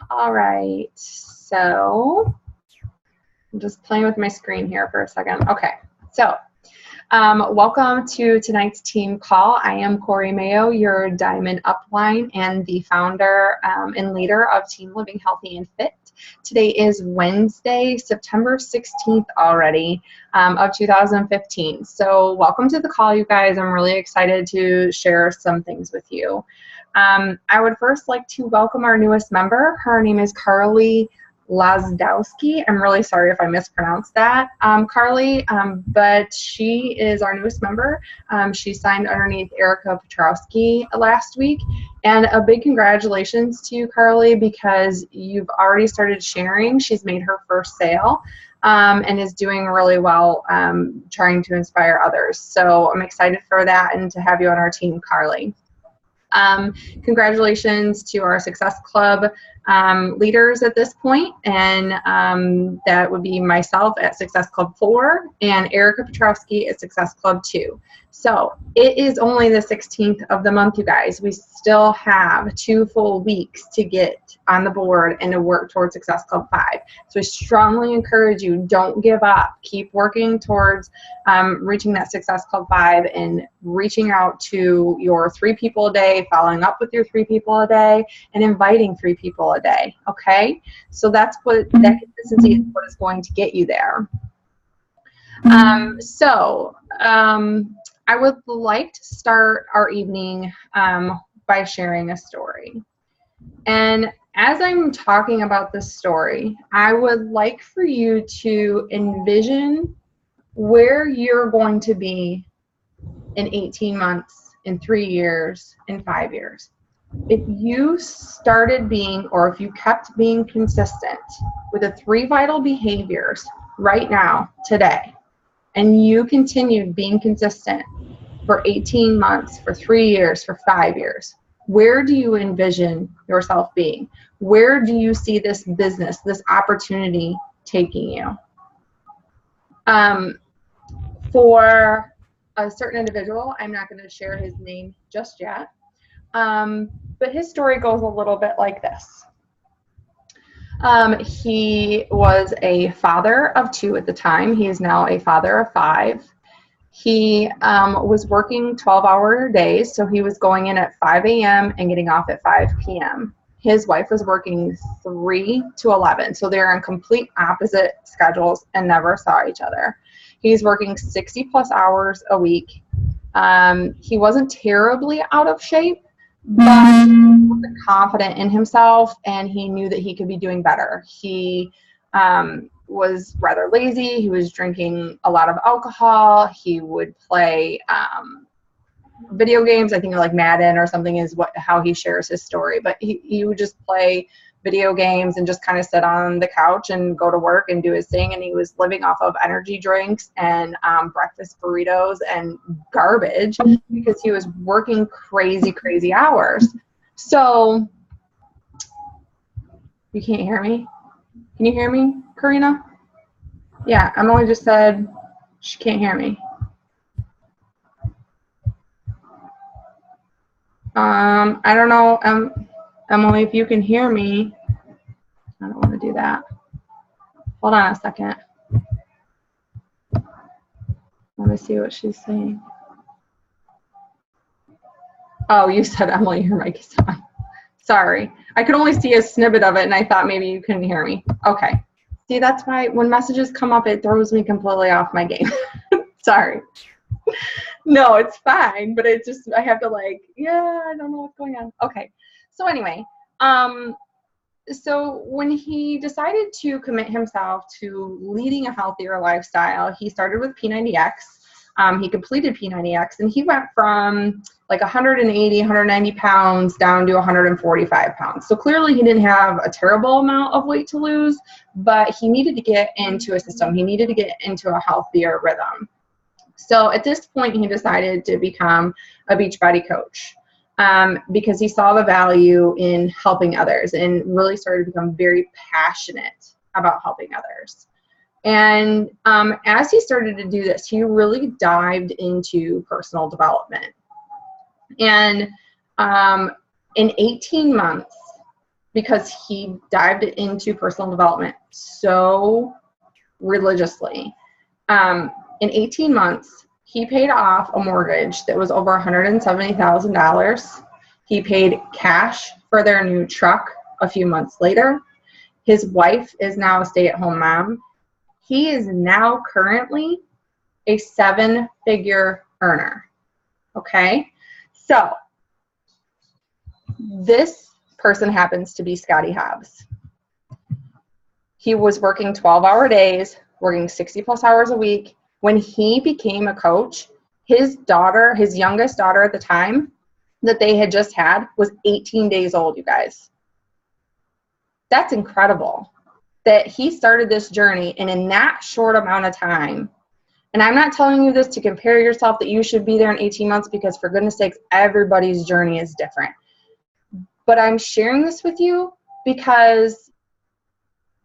All right, so I'm just playing with my screen here for a second. Okay, so welcome to tonight's team call. I am Corey Mayo, your Diamond Upline and the founder and leader of Team Living Healthy and Fit. Today is Wednesday, September 16th already of 2015. So welcome to the call, you guys. I'm really excited to share some things with you. I would first like to welcome our newest member. Her name is Carly Lazdowski. I'm really sorry if I mispronounced that, Carly, but she is our newest member. She signed underneath Erica Petrowski last week, and a big congratulations to you, Carly, because you've already started sharing. She's made her first sale and is doing really well trying to inspire others. So I'm excited for that and to have you on our team, Carly. Congratulations to our Success Club leaders at this point, and that would be myself at Success Club 4 and Erica Petrowski at Success Club 2. So it is only the 16th of the month, you guys. We still have 2 full weeks to get on the board and to work towards Success Club 5. So I strongly encourage you, don't give up. Keep working towards reaching that Success Club 5 and reaching out to your 3 people a day, following up with your 3 people a day, and inviting 3 people a day, okay? So that's what, that consistency is what is going to get you there. I would like to start our evening by sharing a story. And as I'm talking about this story, I would like for you to envision where you're going to be in 18 months, in 3 years, in 5 years. If you started being, or if you kept being consistent with the 3 vital behaviors right now, today, and you continued being consistent for 18 months, for 3 years, for 5 years, where do you envision yourself being? Where do you see this business, this opportunity taking you? For a certain individual, I'm not going to share his name just yet, but his story goes a little bit like this. He was a father of 2 at the time. He is now a father of 5. He was working 12-hour days, so he was going in at 5 a.m. and getting off at 5 p.m. His wife was working 3 to 11, so they're on complete opposite schedules and never saw each other. He's working 60-plus hours a week. He wasn't terribly out of shape, but he was confident in himself, and he knew that he could be doing better. He was rather lazy. He was drinking a lot of alcohol. He would play video games. I think like Madden or something is how he shares his story. But he would just play video games and just kind of sit on the couch and go to work and do his thing. And he was living off of energy drinks and breakfast burritos and garbage because he was working crazy, crazy hours. So you can't hear me? Can you hear me, Karina? Yeah, Emily just said she can't hear me. I don't know, Emily, if you can hear me. I don't want to do that. Hold on a second. Let me see what she's saying. Oh, you said, Emily, your mic is on. Sorry. I could only see a snippet of it, and I thought maybe you couldn't hear me. Okay. See, that's why when messages come up, it throws me completely off my game. Sorry. No, it's fine, but it's just, I have to like, yeah, I don't know what's going on. Okay. So anyway, so when he decided to commit himself to leading a healthier lifestyle, he started with P90X. He completed P90X, and he went from like 180, 190 pounds down to 145 pounds. So clearly he didn't have a terrible amount of weight to lose, but he needed to get into a system. He needed to get into a healthier rhythm. So at this point, he decided to become a Beachbody coach because he saw the value in helping others and really started to become very passionate about helping others. And as he started to do this, he really dived into personal development. And in 18 months, because he dived into personal development so religiously. In 18 months, he paid off a mortgage that was over $170,000. He paid cash for their new truck a few months later. His wife is now a stay-at-home mom. He is now currently a 7-figure earner. Okay? So, this person happens to be Scotty Hobbs. He was working 12-hour days, working 60+ hours a week. When he became a coach, his daughter, his youngest daughter at the time that they had just had, was 18 days old, you guys. That's incredible that he started this journey, and in that short amount of time, and I'm not telling you this to compare yourself that you should be there in 18 months, because for goodness sakes, everybody's journey is different. But I'm sharing this with you because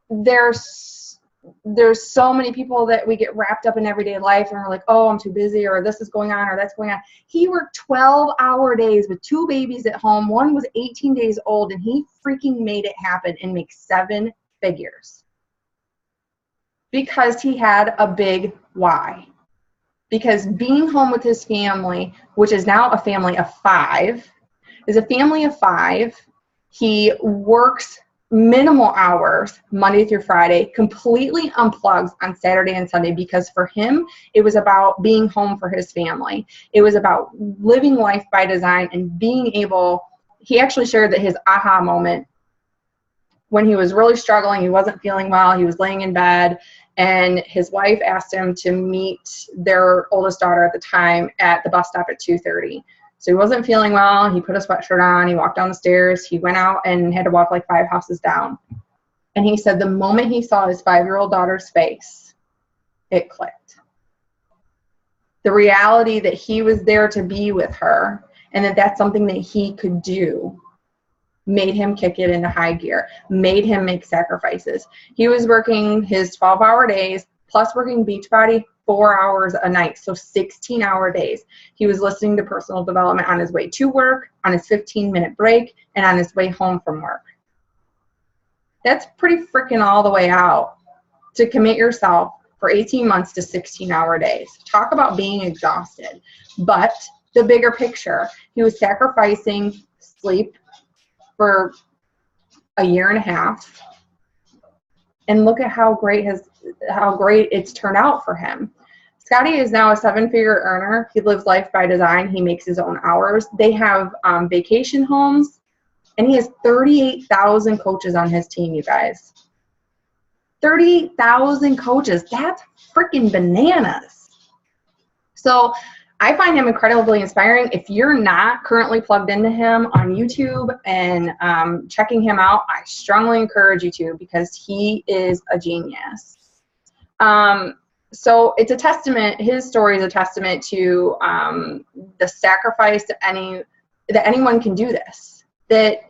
there's so many people that we get wrapped up in everyday life and we're like, oh, I'm too busy, or this is going on, or that's going on. He worked 12-hour days with 2 babies at home. One was 18 days old, and he freaking made it happen and make 7 figures because he had a big why. Because being home with his family, which is now a family of 5, is a family of 5. He works minimal hours Monday through Friday, completely unplugs on Saturday and Sunday, because for him, it was about being home for his family. It was about living life by design and being able, he actually shared that his aha moment when he was really struggling, he wasn't feeling well, he was laying in bed, and his wife asked him to meet their oldest daughter at the time at the bus stop at 2:30. So he wasn't feeling well. He put a sweatshirt on. He walked down the stairs. He went out and had to walk like 5 houses down. And he said the moment he saw his 5-year-old daughter's face, it clicked. The reality that he was there to be with her and that that's something that he could do made him kick it into high gear, made him make sacrifices. He was working his 12-hour days plus working Beachbody 4 hours a night, so 16-hour days. He was listening to personal development on his way to work, on his 15-minute break, and on his way home from work. That's pretty freaking all the way out to commit yourself for 18 months to 16-hour days. Talk about being exhausted. But the bigger picture, he was sacrificing sleep for a year and a half. And look at how great it's turned out for him. Scotty is now a 7-figure earner. He lives life by design. He makes his own hours. They have vacation homes, and he has 38,000 coaches on his team, you guys. 38,000 coaches. That's freaking bananas. So I find him incredibly inspiring. If you're not currently plugged into him on YouTube and checking him out, I strongly encourage you to, because he is a genius. So it's a testament, his story is a testament to the sacrifice that anyone can do this. That,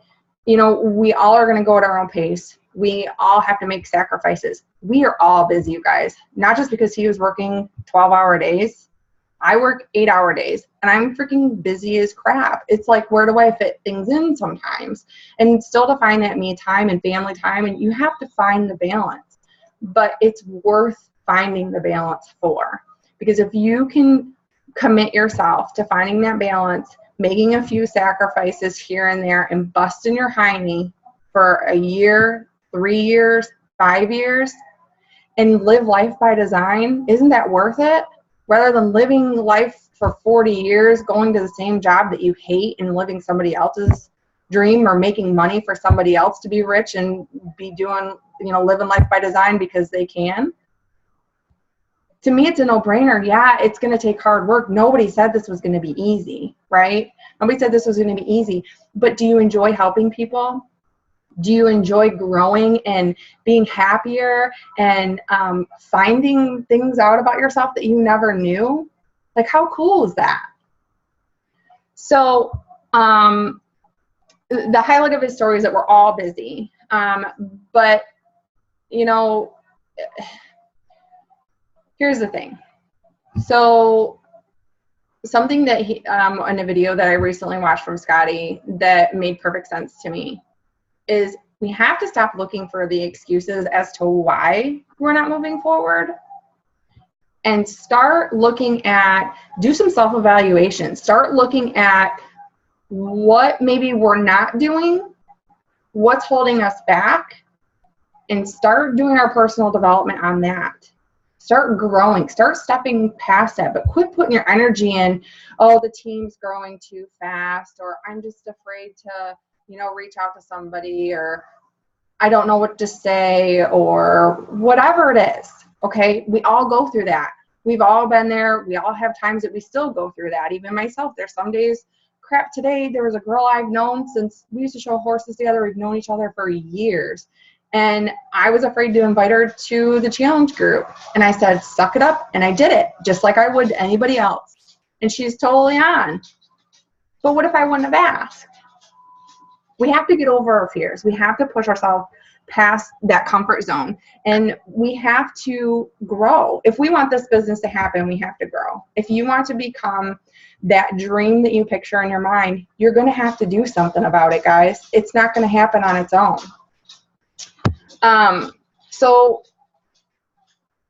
you know, we all are going to go at our own pace. We all have to make sacrifices. We are all busy, you guys. Not just because he was working 12-hour days. I work 8-hour days, and I'm freaking busy as crap. It's like, where do I fit things in sometimes? And still to find that me time and family time, and you have to find the balance. But it's worth finding the balance for. Because if you can commit yourself to finding that balance, making a few sacrifices here and there, and busting your hiney for a year, 3 years, 5 years, and live life by design, isn't that worth it? Rather than living life for 40 years, going to the same job that you hate and living somebody else's dream, or making money for somebody else to be rich and be doing, you know, living life by design because they can. To me, it's a no-brainer. Yeah, it's going to take hard work. Nobody said this was going to be easy, right? Nobody said this was going to be easy. But do you enjoy helping people? Do you enjoy growing and being happier and finding things out about yourself that you never knew? Like, how cool is that? So the highlight of his story is that we're all busy. But, you know, here's the thing. So something that he, in a video that I recently watched from Scotty that made perfect sense to me is We have to stop looking for the excuses as to why we're not moving forward and start looking at, do some self-evaluation. Start looking at what maybe we're not doing, what's holding us back, and start doing our personal development on that. Start growing, start stepping past that, but quit putting your energy in, oh, the team's growing too fast, or I'm just afraid to, reach out to somebody, or I don't know what to say, or whatever it is. Okay, we all go through that. We've all been there. We all have times that we still go through that. Even myself, there's some days, crap, today there was a girl I've known since we used to show horses together. We've known each other for years. And I was afraid to invite her to the challenge group. And I said, suck it up. And I did it just like I would to anybody else. And she's totally on. But what if I wouldn't have asked? We have to get over our fears. We have to push ourselves past that comfort zone. And we have to grow. If we want this business to happen, we have to grow. If you want to become that dream that you picture in your mind, you're going to have to do something about it, guys. It's not going to happen on its own. So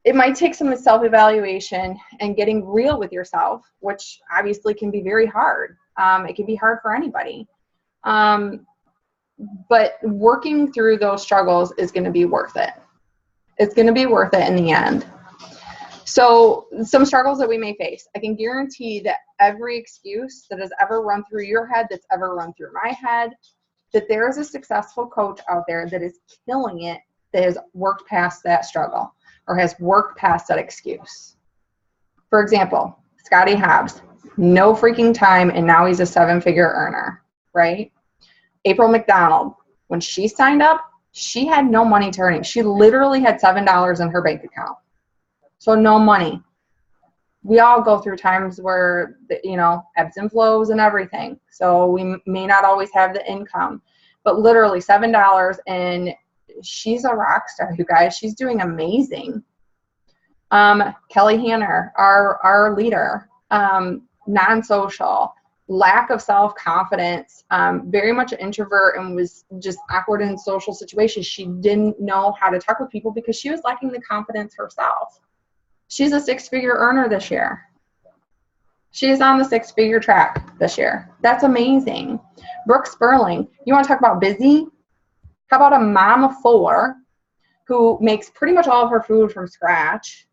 it might take some self-evaluation and getting real with yourself, which obviously can be very hard. It can be hard for anybody. But working through those struggles is going to be worth it. It's going to be worth it in the end. So some struggles that we may face, I can guarantee that every excuse that has ever run through your head, that's ever run through my head, that there is a successful coach out there that is killing it, that has worked past that struggle or has worked past that excuse. For example, Scotty Hobbs, no freaking time, and now he's a 7-figure earner, right? April McDonald, when she signed up, she had no money turning. She literally had $7 in her bank account. So no money. We all go through times where, ebbs and flows and everything. So we may not always have the income, but literally $7, and she's a rock star, you guys. She's doing amazing. Kelly Hanner, our leader, non-social, lack of self-confidence, very much an introvert, and was just awkward in social situations. She didn't know how to talk with people because she was lacking the confidence herself. She's a 6-figure earner this year. She is on the 6-figure track this year. That's amazing. Brooke Sperling, you want to talk about busy? How about a mom of 4 who makes pretty much all of her food from scratch,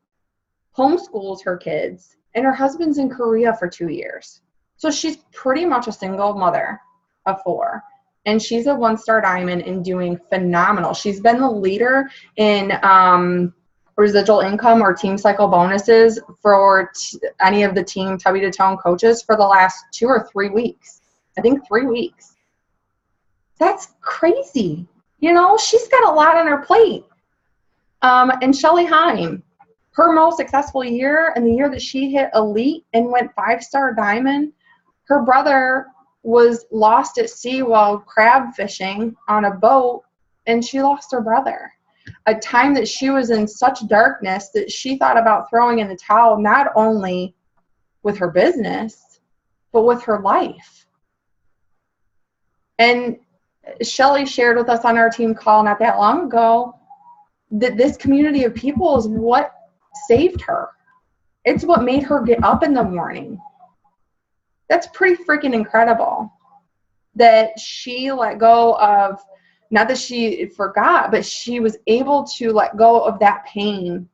homeschools her kids, and her husband's in Korea for 2 years. So she's pretty much a single mother of 4. And she's a 1-star diamond and doing phenomenal. She's been the leader in residual income or team cycle bonuses for any of the team Tubby to Tone coaches for the last 2 or 3 weeks. I think 3 weeks. That's crazy. She's got a lot on her plate. And Shelly Heim, her most successful year, and the year that she hit elite and went 5-star diamond, her brother was lost at sea while crab fishing on a boat, and she lost her brother. A time that she was in such darkness that she thought about throwing in the towel, not only with her business, but with her life. And Shelly shared with us on our team call not that long ago that this community of people is what saved her. It's what made her get up in the morning. That's pretty freaking incredible that she let go of, not that she forgot, but she was able to let go of that pain,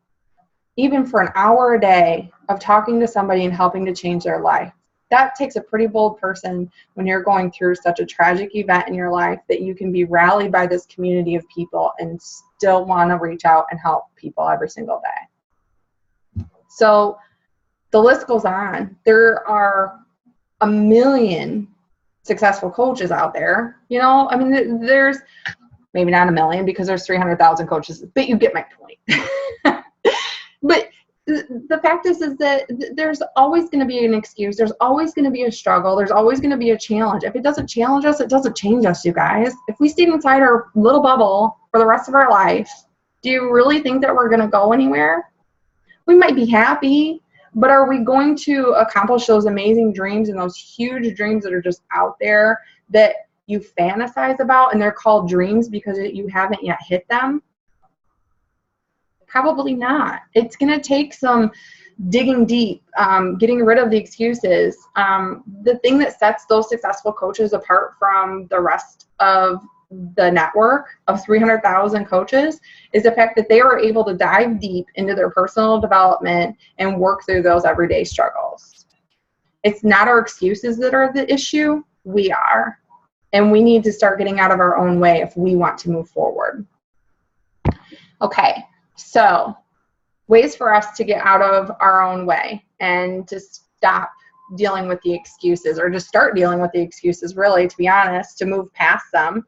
even for an hour a day of talking to somebody and helping to change their life. That takes a pretty bold person when you're going through such a tragic event in your life, that you can be rallied by this community of people and still want to reach out and help people every single day. So the list goes on. There are a million successful coaches out there. There's maybe not a million because there's 300,000 coaches, but you get my point. But the fact is that there's always going to be an excuse. There's always going to be a struggle. There's always going to be a challenge. If it doesn't challenge us, it doesn't change us, you guys. If we stay inside our little bubble for the rest of our life, do you really think that we're going to go anywhere? We might be happy, but are we going to accomplish those amazing dreams and those huge dreams that are just out there that you fantasize about and they're called dreams because you haven't yet hit them? Probably not. It's going to take some digging deep, getting rid of the excuses. The thing that sets those successful coaches apart from the rest of the network of 300,000 coaches is the fact that they are able to dive deep into their personal development and work through those everyday struggles. It's not our excuses that are the issue, we are. And we need to start getting out of our own way if we want to move forward. Okay, so ways for us to get out of our own way and to stop dealing with the excuses, or to start dealing with the excuses, really, to be honest, to move past them,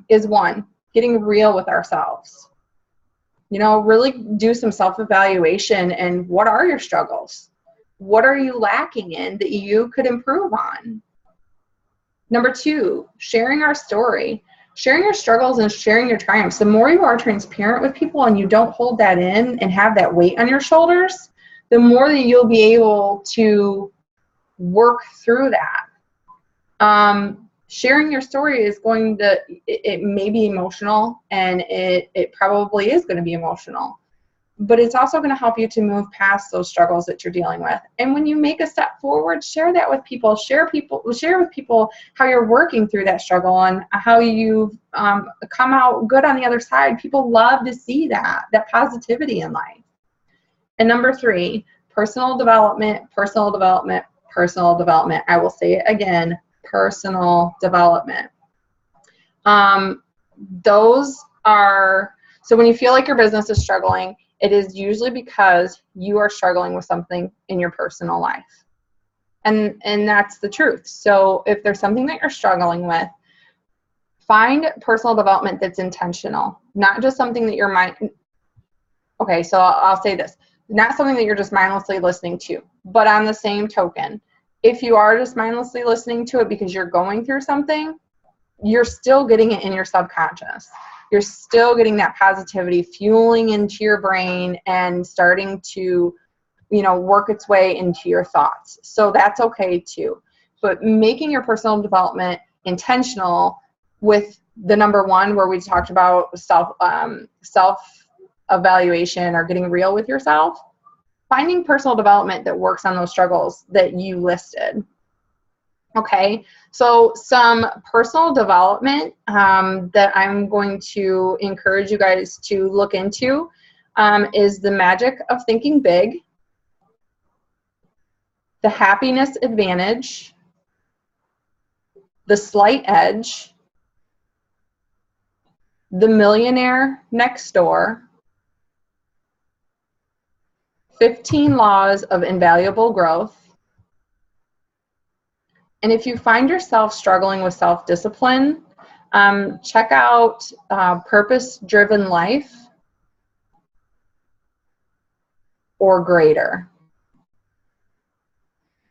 is one, getting real with ourselves. You know, really do some self-evaluation and what are your struggles? What are you lacking in that you could improve on? Number two, sharing our story. Sharing your struggles and sharing your triumphs. The more you are transparent with people and you don't hold that in and have that weight on your shoulders, the more that you'll be able to work through that. Sharing your story is going to, it may be emotional, and it probably is going to be emotional, but it's also going to help you to move past those struggles that you're dealing with. And when you make a step forward, share that with people. Share with people how you're working through that struggle and how you've come out good on the other side. People love to see that positivity in life. And number three, personal development, personal development, personal development. I will say it again, personal development. Those are, so when you feel like your business is struggling, it is usually because you are struggling with something in your personal life. And that's the truth. So if there's something that you're struggling with, find personal development that's intentional, not just something that your mind, okay, so I'll say this, not something that you're just mindlessly listening to, but on the same token, if you are just mindlessly listening to it because you're going through something, you're still getting it in your subconscious. You're still getting that positivity fueling into your brain and starting to, you know, work its way into your thoughts. So that's okay too. But making your personal development intentional with the number one, where we talked about self-evaluation or getting real with yourself, finding personal development that works on those struggles that you listed. Okay, so some personal development that I'm going to encourage you guys to look into is the magic of thinking big, the happiness advantage, the slight edge, the millionaire next door, 15 laws of invaluable growth. And if you find yourself struggling with self-discipline, check out Purpose-Driven Life or Greater.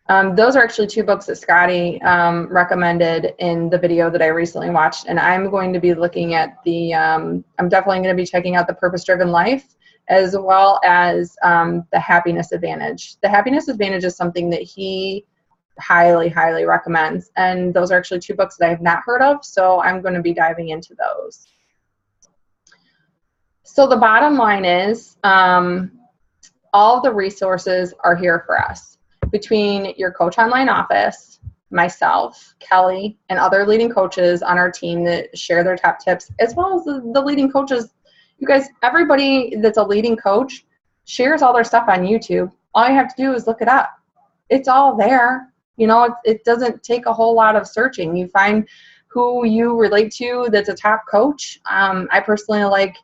Those are actually two books that Scotty recommended in the video that I recently watched. And I'm going to be looking at the, I'm definitely going to be checking out the Purpose-Driven Life as well as the Happiness Advantage. The Happiness Advantage is something that he highly, highly recommends. And those are actually two books that I have not heard of, so I'm going to be diving into those. So the bottom line is all the resources are here for us. Between your Coach Online office, myself, Kelly, and other leading coaches on our team that share their top tips, as well as the leading coaches. You guys, everybody that's a leading coach shares all their stuff on YouTube. All you have to do is look it up. It's all there. You know, it doesn't take a whole lot of searching. You find who you relate to that's a top coach. I personally like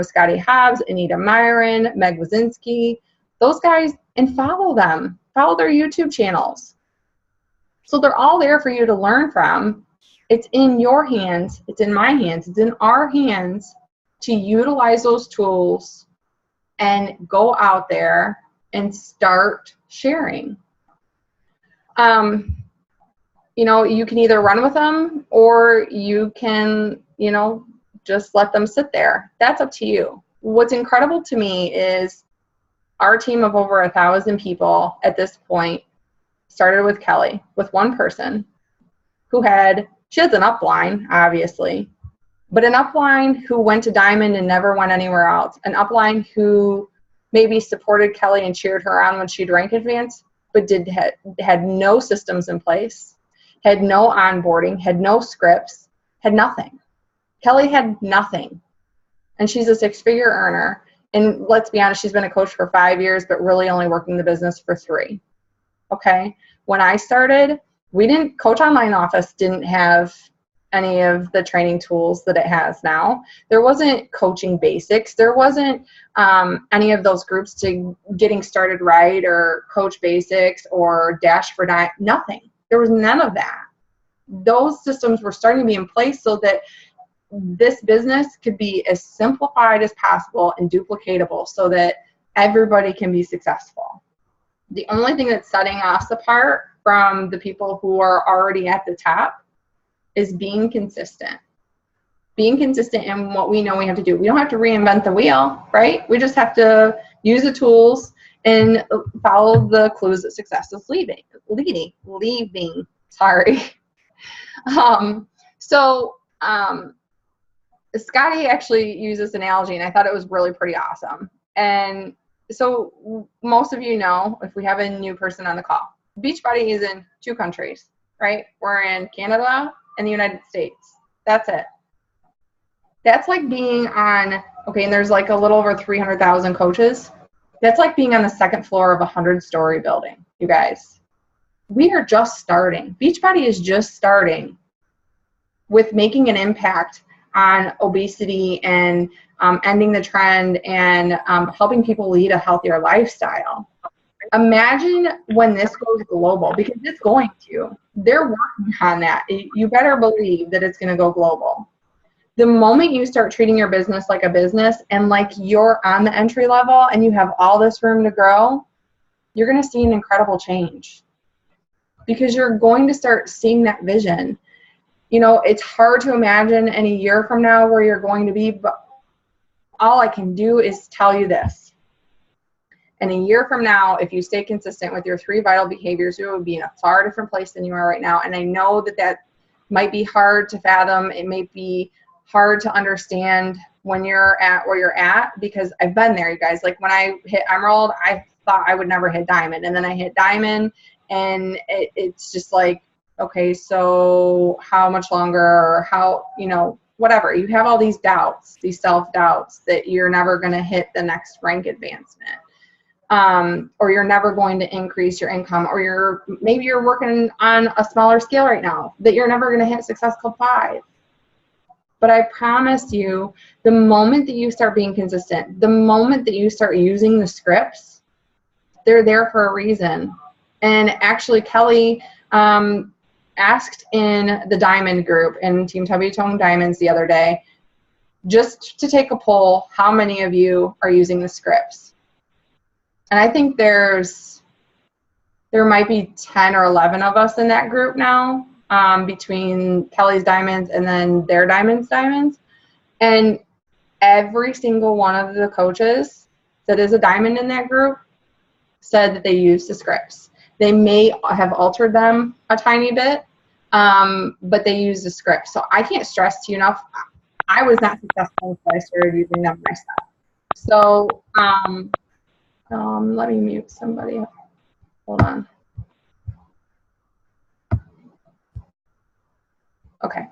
Scotty Hobbs, Anita Myron, Meg Wazinski, those guys, and follow them. Follow their YouTube channels. So they're all there for you to learn from. It's in your hands. It's in my hands. It's in our hands to utilize those tools and go out there and start sharing. You know, you can either run with them or you can, you know, just let them sit there. That's up to you. What's incredible to me is our team of over 1,000 people at this point started with Kelly, with one person who had She has an upline, obviously, but an upline who went to Diamond and never went anywhere else. An upline who maybe supported Kelly and cheered her on when she'd rank advance, but had no systems in place, had no onboarding, had no scripts, had nothing. Kelly had nothing. And she's a 6-figure earner. And let's be honest, she's been a coach for 5 years, but really only working the business for 3. Okay. When I started, Coach Online Office didn't have any of the training tools that it has now. There wasn't Coaching Basics. There wasn't any of those groups to Getting Started Right or Coach Basics or Dash for Diet. Nothing. There was none of that. Those systems were starting to be in place so that this business could be as simplified as possible and duplicatable so that everybody can be successful. The only thing that's setting us apart from the people who are already at the top is being consistent. Being consistent in what we know we have to do. We don't have to reinvent the wheel, right? We just have to use the tools and follow the clues that success is leaving. Sorry. Scotty actually used this analogy, and I thought it was really pretty awesome. And so most of you know, if we have a new person on the call, Beachbody is in 2 countries, right? We're in Canada and the United States. That's it. That's like being on, okay, and there's like a little over 300,000 coaches. That's like being on the 2nd floor of a 100-story building, you guys. We are just starting. Beachbody is just starting with making an impact on obesity and ending the trend and helping people lead a healthier lifestyle. Imagine when this goes global, because it's going to. They're working on that. You better believe that it's going to go global. The moment you start treating your business like a business and like you're on the entry level and you have all this room to grow, you're going to see an incredible change because you're going to start seeing that vision. You know, it's hard to imagine in a year from now where you're going to be, but all I can do is tell you this. In a year from now, if you stay consistent with your 3 vital behaviors, you will be in a far different place than you are right now. And I know that that might be hard to fathom. It may be hard to understand when you're at where you're at, because I've been there, you guys. Like when I hit Emerald, I thought I would never hit Diamond. And then I hit Diamond, and it's just like, okay, so how much longer, or how, you know, whatever. You have all these doubts, these self-doubts that you're never going to hit the next rank advancement. Or you're never going to increase your income, or maybe you're working on a smaller scale right now, that you're never going to hit Success Club 5. But I promise you, the moment that you start being consistent, the moment that you start using the scripts, they're there for a reason. And actually, Kelly asked in the Diamond group in Team Tubby Tone Diamonds the other day, just to take a poll, how many of you are using the scripts? And I think there might be 10 or 11 of us in that group now, between Kelly's Diamonds and then their Diamonds. And every single one of the coaches that is a Diamond in that group said that they used the scripts. They may have altered them a tiny bit, but they use the script. So I can't stress to you enough, I was not successful until I started using them myself. So let me mute somebody. Hold on. Okay.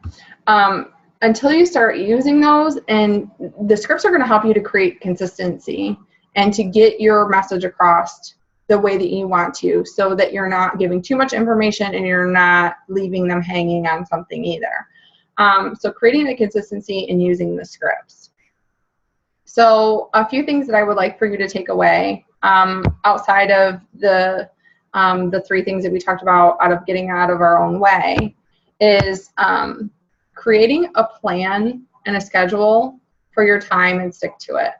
Until you start using those, and the scripts are going to help you to create consistency and to get your message across the way that you want to, so that you're not giving too much information and you're not leaving them hanging on something either. So creating the consistency and using the scripts. So a few things that I would like for you to take away, outside of the 3 things that we talked about out of getting out of our own way, is creating a plan and a schedule for your time and stick to it.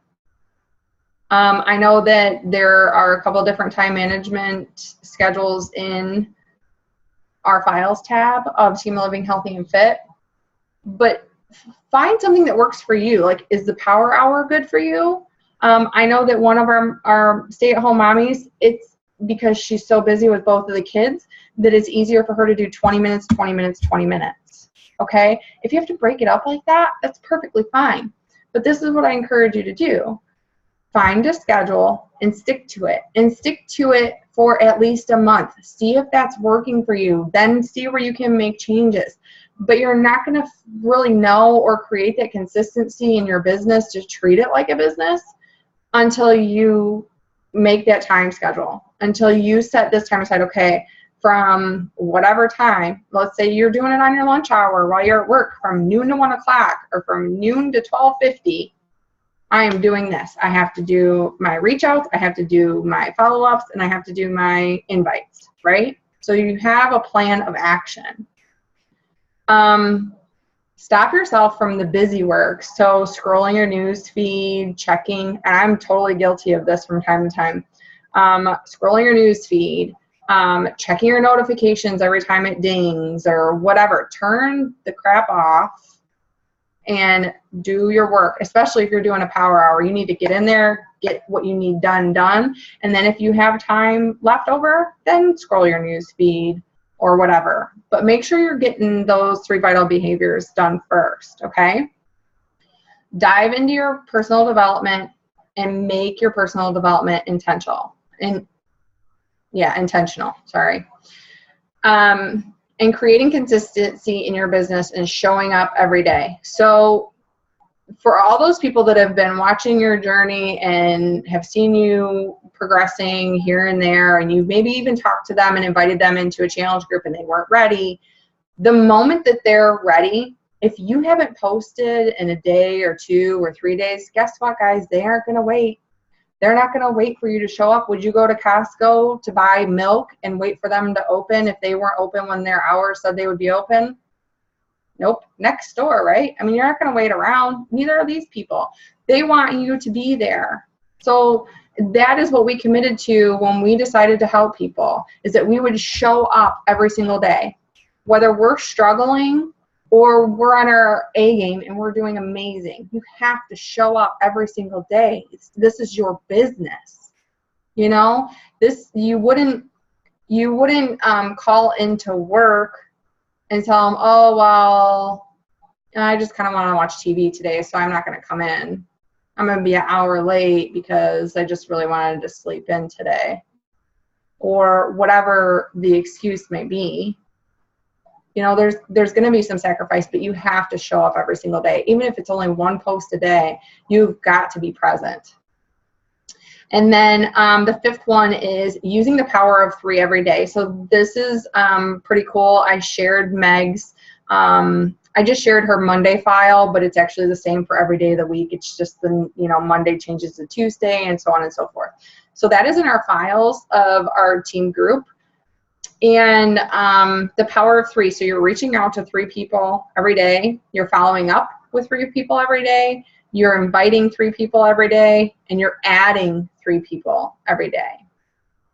I know that there are a couple different time management schedules in our files tab of Team Living Healthy and Fit, but find something that works for you. Like, is the power hour good for you? I know that one of our stay-at-home mommies, it's because she's so busy with both of the kids that it's easier for her to do 20 minutes, 20 minutes, 20 minutes. okay? If you have to break it up like that, that's perfectly fine. But this is what I encourage you to do. Find a schedule and stick to it. And stick to it for at least a month. See if that's working for you. Then see where you can make changes. But you're not going to really know or create that consistency in your business to treat it like a business until you make that time schedule. Until you set this time aside, okay, from whatever time, let's say you're doing it on your lunch hour while you're at work from noon to 1 o'clock or from noon to 12:50, I am doing this. I have to do my reach outs, I have to do my follow-ups, and I have to do my invites, right? So you have a plan of action. Stop yourself from the busy work. So scrolling your news feed, checking, and I'm totally guilty of this from time to time. Scrolling your news feed, checking your notifications every time it dings or whatever. Turn the crap off and do your work, especially if you're doing a power hour. You need to get in there, get what you need done. And then if you have time left over, then scroll your news feed or whatever. But make sure you're getting those 3 vital behaviors done first, okay? Dive into your personal development and make your personal development intentional. Intentional, sorry. And creating consistency in your business and showing up every day. So for all those people that have been watching your journey and have seen you progressing here and there, and you've maybe even talked to them and invited them into a challenge group and they weren't ready, the moment that they're ready, if you haven't posted in a day or 2 or 3 days, guess what, guys? They aren't going to wait. They're not going to wait for you to show up. Would you go to Costco to buy milk and wait for them to open if they weren't open when their hour said they would be open? Nope. Next door, right? I mean, you're not going to wait around. Neither are these people. They want you to be there. So that is what we committed to when we decided to help people, is that we would show up every single day. Whether we're struggling or we're on our A game and we're doing amazing, you have to show up every single day. This is your business. You know, you wouldn't call into work and tell them, oh, well, I just kind of want to watch TV today, so I'm not going to come in. I'm going to be an hour late because I just really wanted to sleep in today. Or whatever the excuse may be. You know, there's going to be some sacrifice, but you have to show up every single day. Even if it's only 1 post a day, you've got to be present. And then the 5th one is using the power of 3 every day. So this is pretty cool. I shared Meg's. I just shared her Monday file, but it's actually the same for every day of the week. It's just Monday changes to Tuesday and so on and so forth. So that is in our files of our team group. And the power of 3. So you're reaching out to 3 people every day. You're following up with 3 people every day. You're inviting 3 people every day, and you're adding 3 people every day.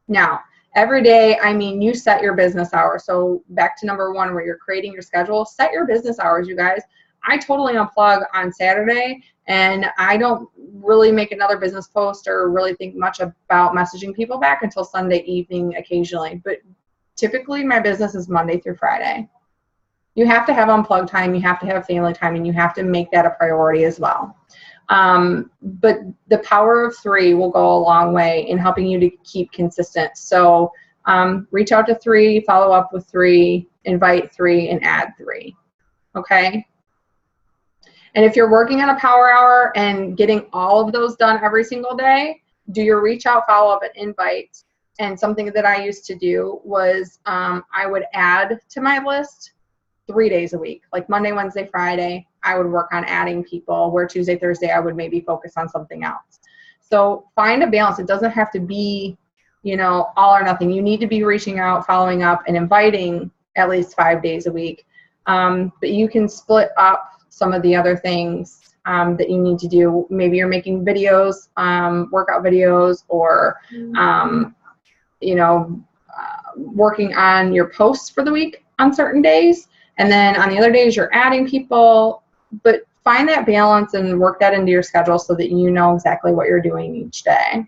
Now, every day, I mean, you set your business hours. So back to number 1, where you're creating your schedule, set your business hours, you guys. I totally unplug on Saturday, and I don't really make another business post or really think much about messaging people back until Sunday evening occasionally. But typically, my business is Monday through Friday. You have to have unplugged time, you have to have family time, and you have to make that a priority as well. But the power of 3 will go a long way in helping you to keep consistent. So reach out to 3, follow up with 3, invite 3, and add 3. Okay? And if you're working on a power hour and getting all of those done every single day, do your reach out, follow up, and invite. And something that I used to do was I would add to my list 3 days a week, like Monday, Wednesday, Friday. I would work on adding people, where Tuesday, Thursday, I would maybe focus on something else. So find a balance. It doesn't have to be, all or nothing. You need to be reaching out, following up, and inviting at least 5 days a week. But you can split up some of the other things that you need to do. Maybe you're making videos, workout videos, or working on your posts for the week on certain days. And then on the other days, you're adding people. But find that balance and work that into your schedule so that you know exactly what you're doing each day.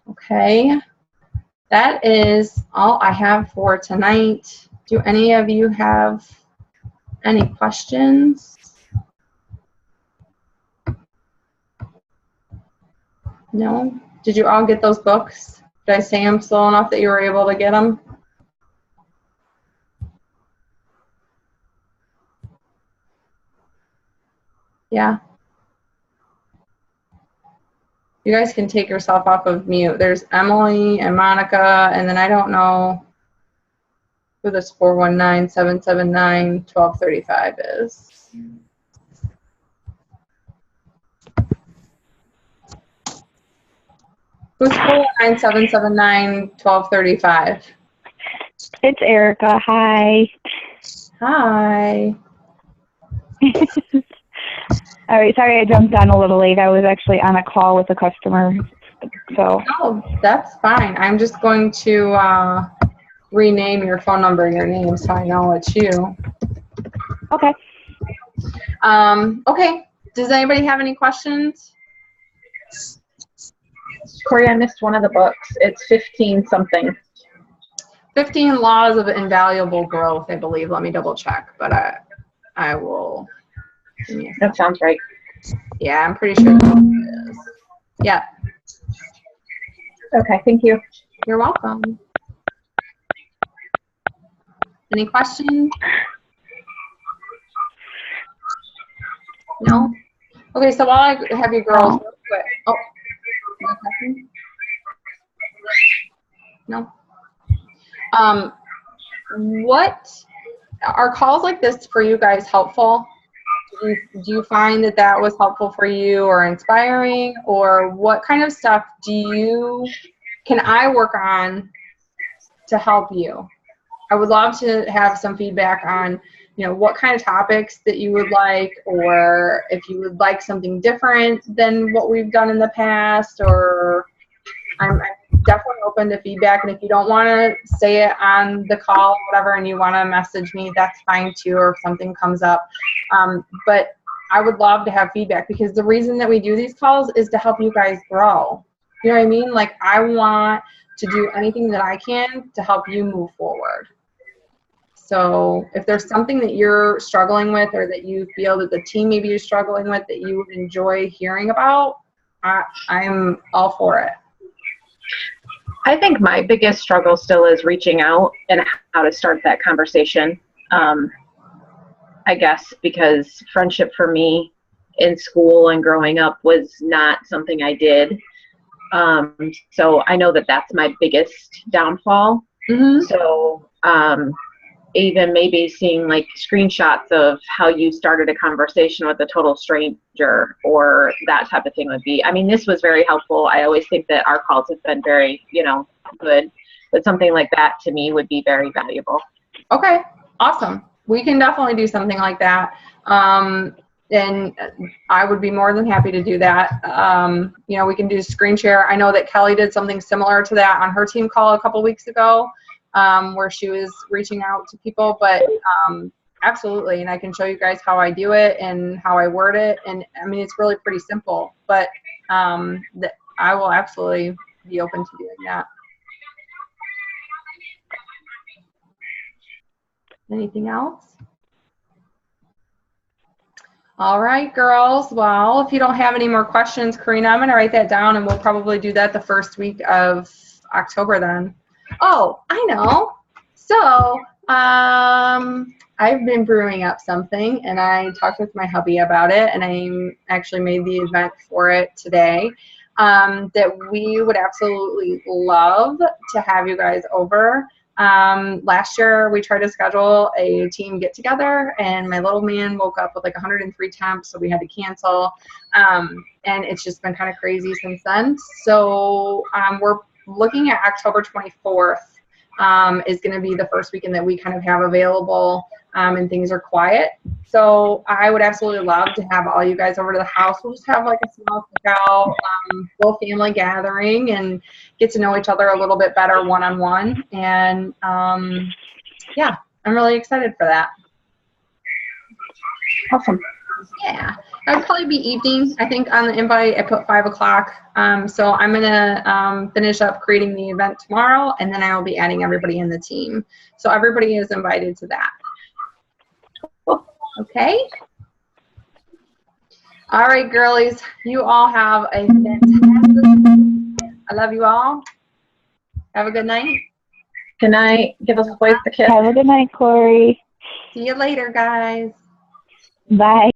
Okay. That is all I have for tonight. Do any of you have Any questions? No? Did you all get those books? Did I say them slow enough that you were able to get them? Yeah. You guys can take yourself off of mute. There's Emily and Monica, and then I don't know who this 419-779-1235 is. Who's 419-779-1235? It's Erica. Hi. Hi. All right. Sorry I jumped on a little late. I was actually on a call with a customer. So. Oh, that's fine. I'm just going to rename your phone number and your name so I know it's you. Okay. Okay. Does anybody have any questions? Corey, I missed one of the books. It's 15 something. 15 Laws of Invaluable Growth, I believe. Let me double check, but I will. That sounds right. Yeah, I'm pretty sure that's what it is. Yeah. Okay, thank you. You're welcome. Any questions? No? Okay, so while I have you girls, real quick. Oh, no? What are calls like this for you guys helpful? Do you find that was helpful for you or inspiring, or what kind of stuff can I work on to help you? I would love to have some feedback on, what kind of topics that you would like, or if you would like something different than what we've done in the past, or I'm definitely open to feedback. And if you don't want to say it on the call or whatever, and you want to message me, that's fine too, or if something comes up. But I would love to have feedback, because the reason that we do these calls is to help you guys grow. You know what I mean? Like, I want to do anything that I can to help you move forward. So if there's something that you're struggling with, or that you feel that the team maybe is struggling with, that you would enjoy hearing about, I'm all for it. I think my biggest struggle still is reaching out and how to start that conversation. I guess because friendship for me in school and growing up was not something I did. So I know that that's my biggest downfall. Mm-hmm. So even maybe seeing like screenshots of how you started a conversation with a total stranger or that type of thing would be, I mean, this was very helpful. I always think that our calls have been very, good, but something like that to me would be very valuable. Okay, awesome. We can definitely do something like that. And I would be more than happy to do that. We can do screen share. I know that Kelly did something similar to that on her team call a couple weeks ago, where she was reaching out to people, but absolutely. And I can show you guys how I do it and how I word it. And I mean, it's really pretty simple, but I will absolutely be open to doing that. Anything else? All right, girls. Well, if you don't have any more questions, Karina, I'm going to write that down, and we'll probably do that the first week of October then. Oh, I know. So I've been brewing up something, and I talked with my hubby about it, and I actually made the event for it today, that we would absolutely love to have you guys over. Last year we tried to schedule a team get together, and my little man woke up with like 103 temps, so we had to cancel. And it's just been kind of crazy since then. So we're looking at October 24th is going to be the first weekend that we kind of have available, and things are quiet. So I would absolutely love to have all you guys over to the house. We'll just have like a small cookout, little family gathering, and get to know each other a little bit better one-on-one. And yeah, I'm really excited for that. Awesome. Yeah, that would probably be evening. I think on the invite I put 5 o'clock. So I'm gonna finish up creating the event tomorrow, and then I will be adding everybody in the team. So everybody is invited to that. Okay? All right, girlies. You all have a fantastic, I love you all. Have a good night. Good night. Give us boys a kiss. Have a good night, Corey. See you later, guys. Bye.